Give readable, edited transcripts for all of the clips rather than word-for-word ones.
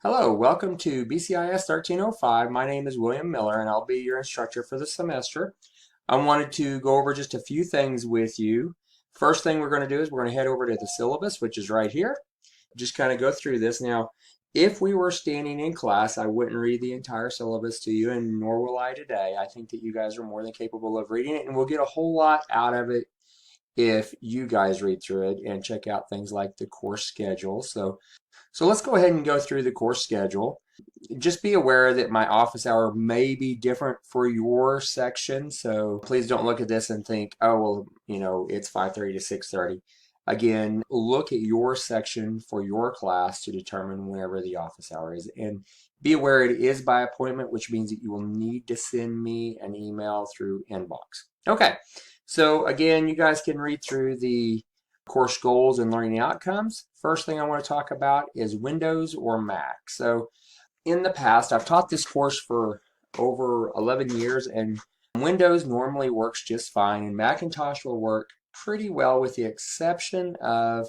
Hello, welcome to BCIS 1305. My name is William Miller and I'll be your instructor for the semester. I wanted to go over just a few things with you. First thing we're going to do is we're going to head over to the syllabus, which is right here. Just kind of go through this. Now, if we were standing in class, I wouldn't read the entire syllabus to you, and nor will I today. I think that you guys are more than capable of reading it, and we'll get a whole lot out of it if you guys read through it and check out things like the course schedule. So let's go ahead and go through the course schedule. Just be aware that my office hour may be different for your section, so please don't look at this and think, oh, well, it's 5:30 to 6:30. Again, look at your section for your class to determine whenever the office hour is. And be aware it is by appointment, which means that you will need to send me an email through inbox. Okay, so again, you guys can read through the course goals and learning outcomes. First thing I want to talk about is Windows or Mac. So in the past, I've taught this course for over 11 years, and Windows normally works just fine, and Macintosh will work pretty well with the exception of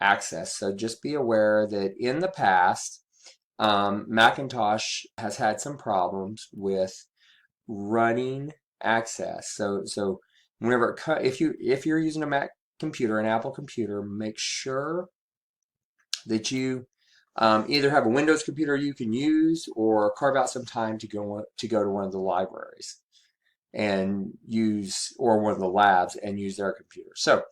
Access. So just be aware that in the past, Macintosh has had some problems with running Access. So whenever if you're using a Mac computer, an Apple computer, make sure that you either have a Windows computer you can use or carve out some time to go to one of the libraries and use, or one of the labs and use their computer. So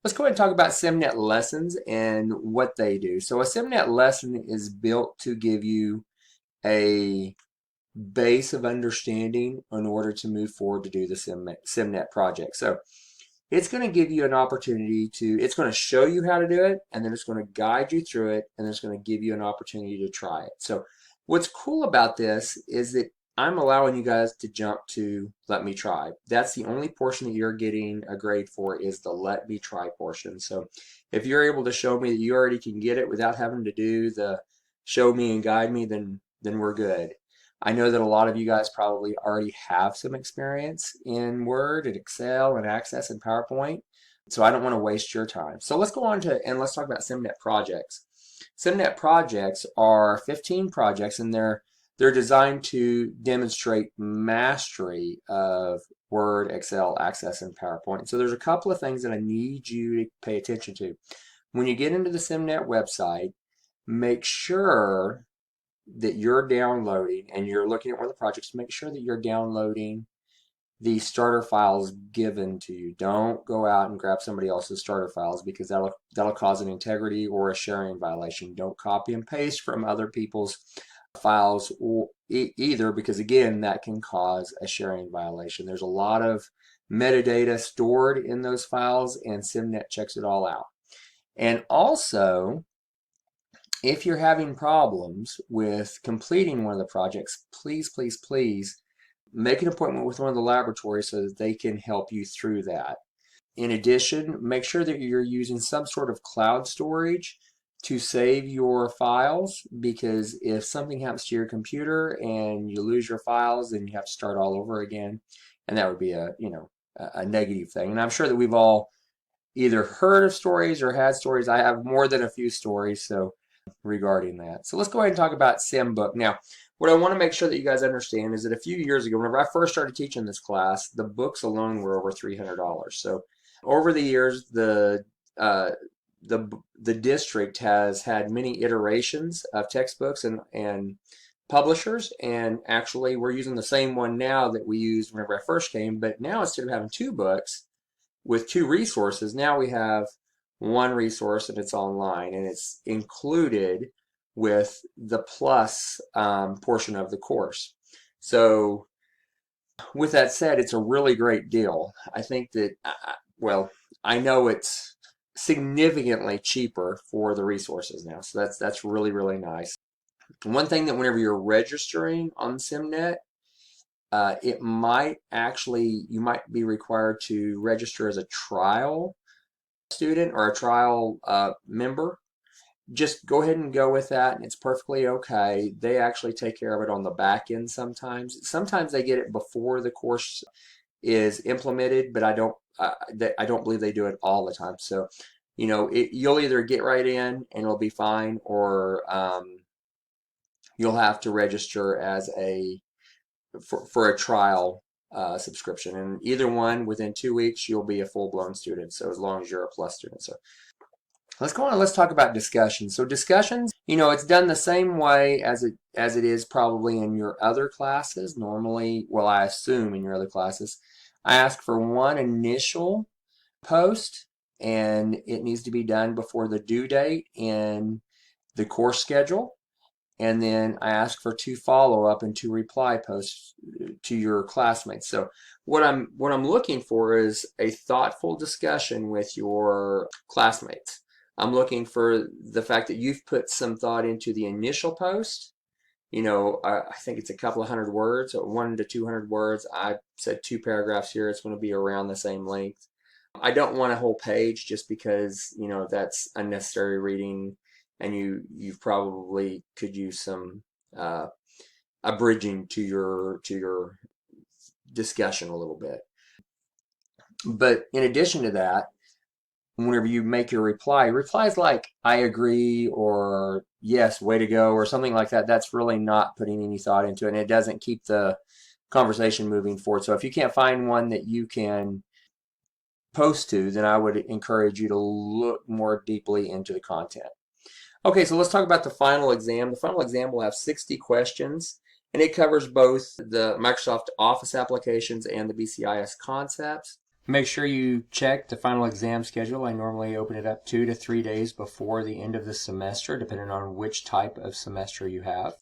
let's go ahead and talk about SimNet lessons and what they do. So a SimNet lesson is built to give you a base of understanding in order to move forward to do the SimNet project. So it's going to give you an opportunity it's going to show you how to do it, and then it's going to guide you through it, and it's going to give you an opportunity to try it. So what's cool about this is that I'm allowing you guys to jump to let me try. That's the only portion that you're getting a grade for, is the let me try portion. So if you're able to show me that you already can get it without having to do the show me and guide me, then we're good. I know that a lot of you guys probably already have some experience in Word and Excel and Access and PowerPoint, so I don't want to waste your time. So let's go on and let's talk about SimNet projects. SimNet projects are 15 projects, and they're designed to demonstrate mastery of Word, Excel, Access, and PowerPoint. So there's a couple of things that I need you to pay attention to. When you get into the SimNet website, make sure that you're downloading, and you're looking at one of the projects, make sure that you're downloading the starter files given to you. Don't go out and grab somebody else's starter files, because that'll cause an integrity or a sharing violation. Don't copy and paste from other people's files either, because again, that can cause a sharing violation. There's a lot of metadata stored in those files, and SimNet checks it all out. And also, if you're having problems with completing one of the projects, please, please, please make an appointment with one of the laboratories so that they can help you through that. In addition, make sure that you're using some sort of cloud storage to save your files, because if something happens to your computer and you lose your files, then you have to start all over again, and that would be a negative thing. And I'm sure that we've all either heard of stories or had stories. I have more than a few stories, so regarding that. So let's go ahead and talk about SimBook. Now, what I want to make sure that you guys understand is that a few years ago, whenever I first started teaching this class, the books alone were over $300. So over the years, the district has had many iterations of textbooks and publishers, and actually we're using the same one now that we used whenever I first came, but now instead of having two books with two resources, now we have one resource, and it's online, and it's included with the plus portion of the course. So with that said, it's a really great deal. I think that, well, I know it's significantly cheaper for the resources now, so that's really, really nice. One thing that whenever you're registering on SimNet, you might be required to register as a trial student or a trial member. Just go ahead and go with that, and it's perfectly okay. They actually take care of it on the back end sometimes. Sometimes they get it before the course is implemented, but I don't believe they do it all the time. So, you'll either get right in and it'll be fine, or you'll have to register as for a trial subscription. And either one, within 2 weeks, you'll be a full-blown student. So as long as you're a plus student. So let's go on and let's talk about discussions. So discussions, it's done the same way as it is probably in your other classes. Normally, well, I assume in your other classes, I ask for one initial post, and it needs to be done before the due date in the course schedule. And then I ask for 2 follow-up and 2 reply posts to your classmates. So what I'm looking for is a thoughtful discussion with your classmates. I'm looking for the fact that you've put some thought into the initial post. I think it's a couple of hundred words, 1 to 200 words. I said 2 paragraphs here. It's going to be around the same length. I don't want a whole page just because, that's unnecessary reading, and you probably could use some abridging to your discussion a little bit. But in addition to that, whenever you make your replies like I agree or yes, way to go or something like that, that's really not putting any thought into it, and it doesn't keep the conversation moving forward. So if you can't find one that you can post to, then I would encourage you to look more deeply into the content. Okay, so let's talk about the final exam. The final exam will have 60 questions, and it covers both the Microsoft Office applications and the BCIS concepts. Make sure you check the final exam schedule. I normally open it up 2 to 3 days before the end of the semester, depending on which type of semester you have.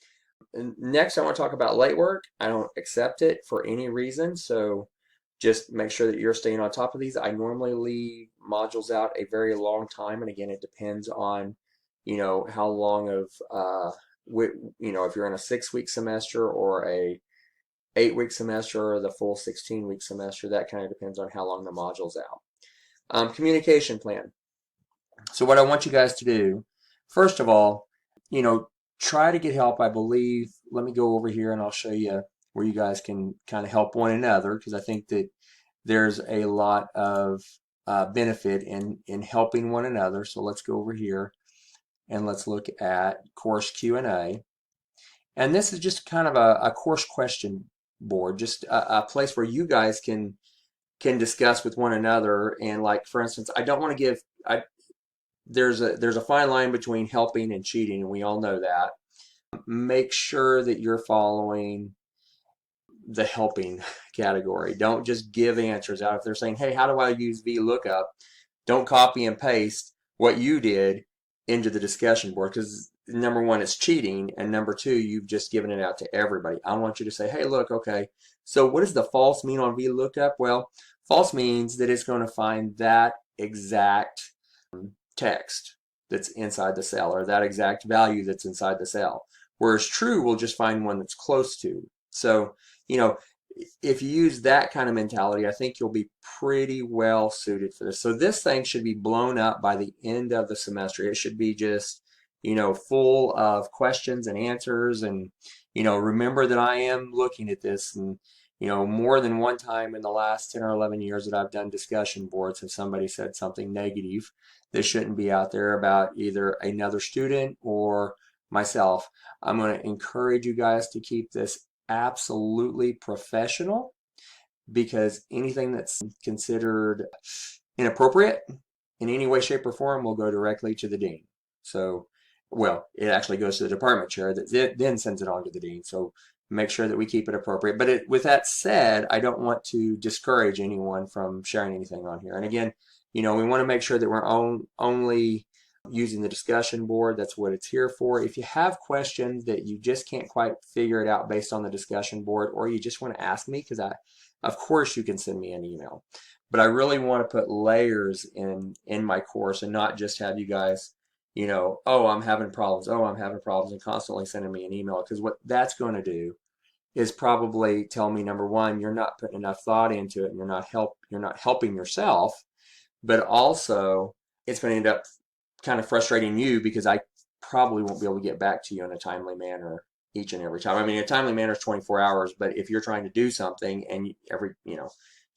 And next, I want to talk about late work. I don't accept it for any reason, so just make sure that you're staying on top of these. I normally leave modules out a very long time, and again, it depends on, how long of, if you're in a 6-week semester or a 8-week semester or the full 16-week semester, that kind of depends on how long the module's out. Communication plan. So what I want you guys to do, first of all, try to get help. I believe, let me go over here and I'll show you where you guys can kind of help one another, because I think that there's a lot of benefit in helping one another. So let's go over here and let's look at course Q&A. And this is just kind of a course question board, just a place where you guys can discuss with one another. And like, for instance, I don't want to give, there's a fine line between helping and cheating, and we all know that. Make sure that you're following the helping category. Don't just give answers out. If they're saying, hey, how do I use VLOOKUP? Don't copy and paste what you did into the discussion board, because number one, it's cheating, and number two, you've just given it out to everybody. I want you to say, hey, look, okay, so what does the false mean on VLOOKUP? Well, false means that it's going to find that exact text that's inside the cell, or that exact value that's inside the cell. Whereas true will just find one that's close to. So, if you use that kind of mentality, I think you'll be pretty well suited for this. So this thing should be blown up by the end of the semester. It should be just, full of questions and answers. And, remember that I am looking at this, and, more than one time in the last 10 or 11 years that I've done discussion boards, have somebody said something negative that shouldn't be out there about either another student or myself. I'm going to encourage you guys to keep this absolutely professional, because anything that's considered inappropriate in any way, shape, or form will go directly to the dean. So, well, it actually goes to the department chair that then sends it on to the dean. So make sure that we keep it appropriate. But with that said, I don't want to discourage anyone from sharing anything on here. And again, we want to make sure that we're only using the discussion board. That's what it's here for. If you have questions that you just can't quite figure it out based on the discussion board, or you just want to ask me, because of course you can send me an email. But I really want to put layers in my course, and not just have you guys, oh, I'm having problems, and constantly sending me an email, because what that's going to do is probably tell me, number one, you're not putting enough thought into it, and you're not helping yourself, but also it's going to end up kind of frustrating you, because I probably won't be able to get back to you in a timely manner each and every time. I mean, a timely manner is 24 hours, but if you're trying to do something and you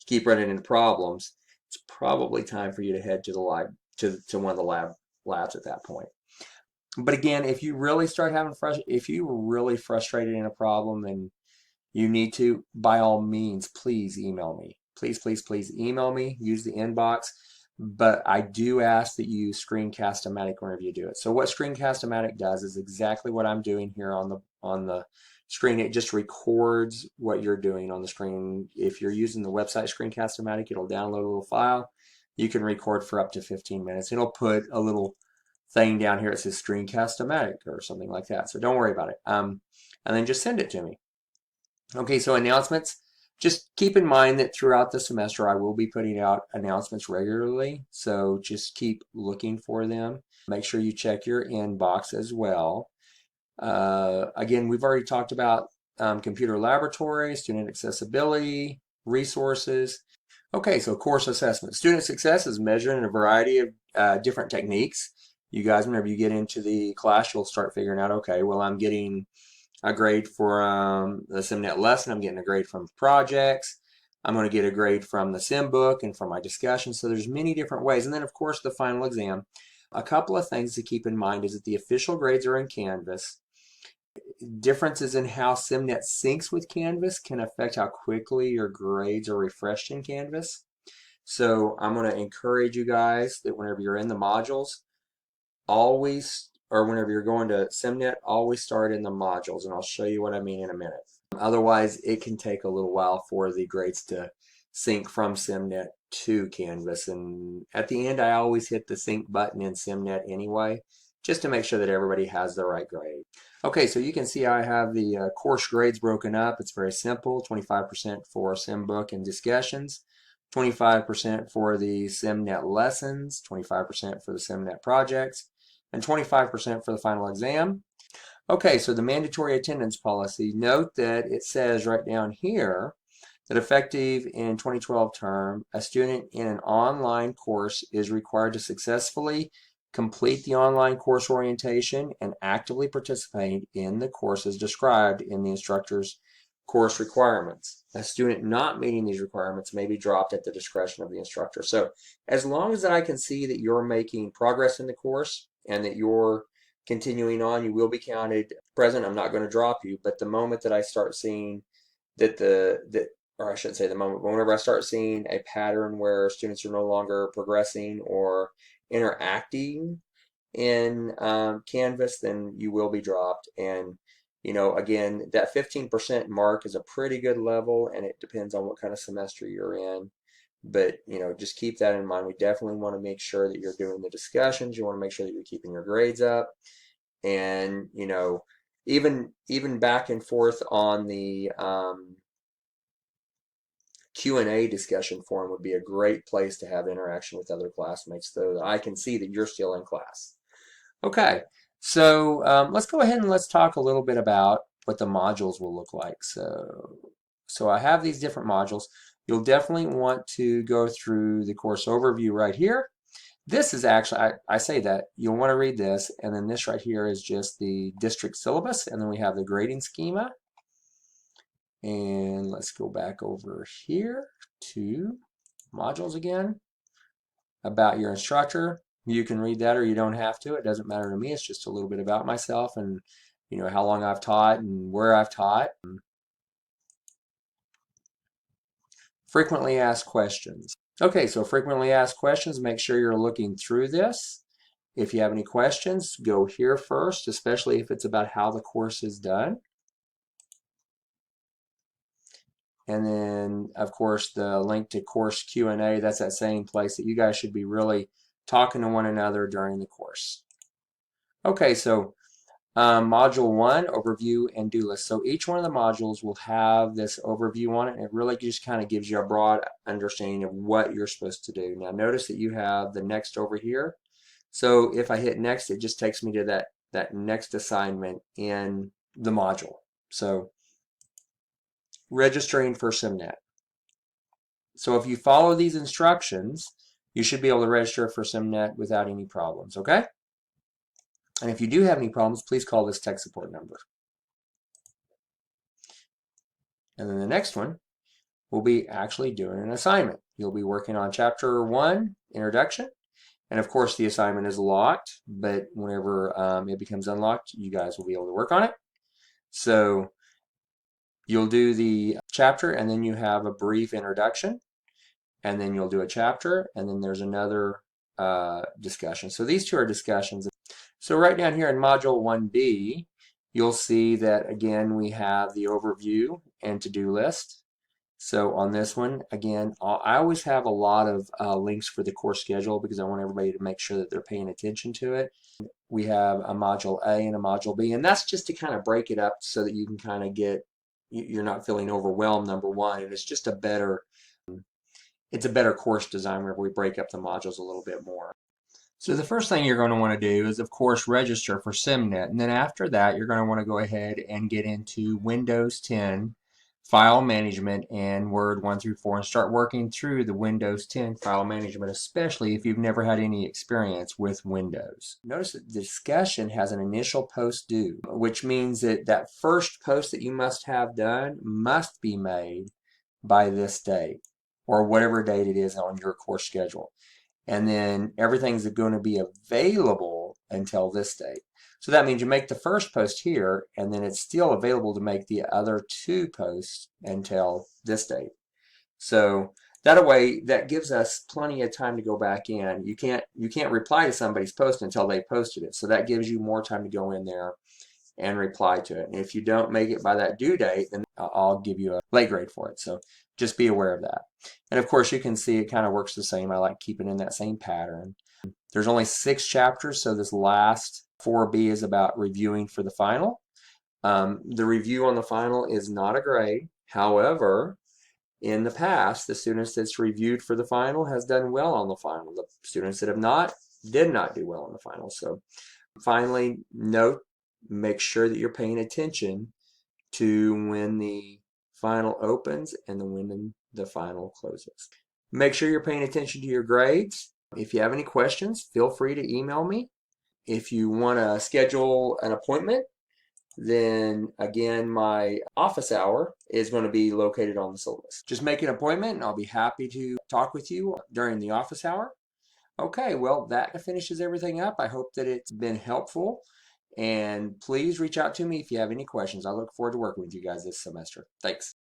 keep running into problems, it's probably time for you to head to the lab, to one of the labs at that point. But again, if you really start having if you were really frustrated in a problem and you need to, by all means, please email me. Please, please, please email me. Use the inbox. But I do ask that you screencast-o-matic whenever you do it. So what screencast-o-matic does is exactly what I'm doing here on the screen. It just records what you're doing on the screen. If you're using the website screencast-o-matic, it'll download a little file. You can record for up to 15 minutes. It'll put a little thing down here that says screencast-o-matic or something like that. So don't worry about it. And then just send it to me. Okay, so announcements. Just keep in mind that throughout the semester I will be putting out announcements regularly, so just keep looking for them. Make sure you check your inbox as well. Again, we've already talked about computer laboratory, student accessibility, resources. Okay, so course assessment. Student success is measured in a variety of different techniques. You guys, whenever you get into the class, you'll start figuring out, okay, well, I'm getting a grade for the SimNet lesson. I'm getting a grade from projects. I'm going to get a grade from the Sim book and from my discussion. So there's many different ways. And then, of course, the final exam. A couple of things to keep in mind is that the official grades are in Canvas. Differences in how SimNet syncs with Canvas can affect how quickly your grades are refreshed in Canvas. So I'm going to encourage you guys that whenever you're in the modules, always, or whenever you're going to SimNet, always start in the modules, and I'll show you what I mean in a minute. Otherwise, it can take a little while for the grades to sync from SimNet to Canvas, and at the end, I always hit the sync button in SimNet anyway, just to make sure that everybody has the right grade. Okay, so you can see I have the course grades broken up. It's very simple, 25% for Sim book and discussions, 25% for the SimNet lessons, 25% for the SimNet projects, and 25% for the final exam. Okay, so the mandatory attendance policy, note that it says right down here that effective in 2012 term, a student in an online course is required to successfully complete the online course orientation and actively participate in the courses described in the instructor's course requirements. A student not meeting these requirements may be dropped at the discretion of the instructor. So as long as I can see that you're making progress in the course and that you're continuing on, you will be counted present. I'm not going to drop you, but the moment that I start seeing that or I shouldn't say the moment, but whenever I start seeing a pattern where students are no longer progressing or interacting in Canvas, then you will be dropped. And you know, again, that 15% mark is a pretty good level, and it depends on what kind of semester you're in. But you know, just keep that in mind. We definitely want to make sure that you're doing the discussions. You want to make sure that you're keeping your grades up, and you know, even back and forth on the Q&A discussion forum would be a great place to have interaction with other classmates, so that I can see that you're still in class. Okay, so let's go ahead and let's talk a little bit about what the modules will look like. So I have these different modules. You'll definitely want to go through the course overview right here. This is actually, I say that, you'll want to read this, and then this right here is just the district syllabus, and then we have the grading schema. And let's go back over here to modules again. About your instructor. You can read that or you don't have to. It doesn't matter to me. It's just a little bit about myself and you know how long I've taught and where I've taught. Frequently asked questions. Okay, so frequently asked questions, make sure you're looking through this. If you have any questions, go here first, especially if it's about how the course is done. And then, of course, the link to course Q&A, that's that same place that you guys should be really talking to one another during the course. Okay, so Module 1, Overview and Do List. So each one of the modules will have this overview on it, and it really just kind of gives you a broad understanding of what you're supposed to do. Now notice that you have the next over here. So if I hit next, it just takes me to that next assignment in the module. So registering for SimNet. So if you follow these instructions, you should be able to register for SimNet without any problems, okay? And if you do have any problems, please call this tech support number. And then the next one will be actually doing an assignment. You'll be working on Chapter 1, Introduction, And of course, the assignment is locked, but whenever it becomes unlocked, you guys will be able to work on it. So you'll do the chapter, and then you have a brief introduction, and then you'll do a chapter, and then there's another discussion. So these two are discussions. So right down here in Module 1B, you'll see that, again, we have the overview and to-do list. So on this one, again, I always have a lot of links for the course schedule because I want everybody to make sure that they're paying attention to it. We have a Module A and a Module B, and that's just to kind of break it up so that you can kind of you're not feeling overwhelmed, number one, and it's just it's a better course design where we break up the modules a little bit more. So the first thing you're going to want to do is, of course, register for SimNet. And then after that, you're going to want to go ahead and get into Windows 10 file management and Word 1 through 4 and start working through the Windows 10 file management, especially if you've never had any experience with Windows. Notice that the discussion has an initial post due, which means that that first post that you must have done must be made by this date or whatever date it is on your course schedule. And then everything's going to be available until this date. So that means you make the first post here, and then it's still available to make the other two posts until this date. So that way, that gives us plenty of time to go back in. You can't reply to somebody's post until they posted it. So that gives you more time to go in there and reply to it. And if you don't make it by that due date, then I'll give you a late grade for it. So just be aware of that. And of course, you can see it kind of works the same. I like keeping in that same pattern. There's only 6 chapters, so this last 4B is about reviewing for the final. The review on the final is not a grade. However, in the past, the students that's reviewed for the final has done well on the final. The students that have not did not do well on the final. So finally, make sure that you're paying attention to when the final opens and when the final closes. Make sure you're paying attention to your grades. If you have any questions, feel free to email me. If you want to schedule an appointment, then again, my office hour is going to be located on the syllabus. Just make an appointment and I'll be happy to talk with you during the office hour. Okay, well, that finishes everything up. I hope that it's been helpful. And please reach out to me if you have any questions. I look forward to working with you guys this semester. Thanks.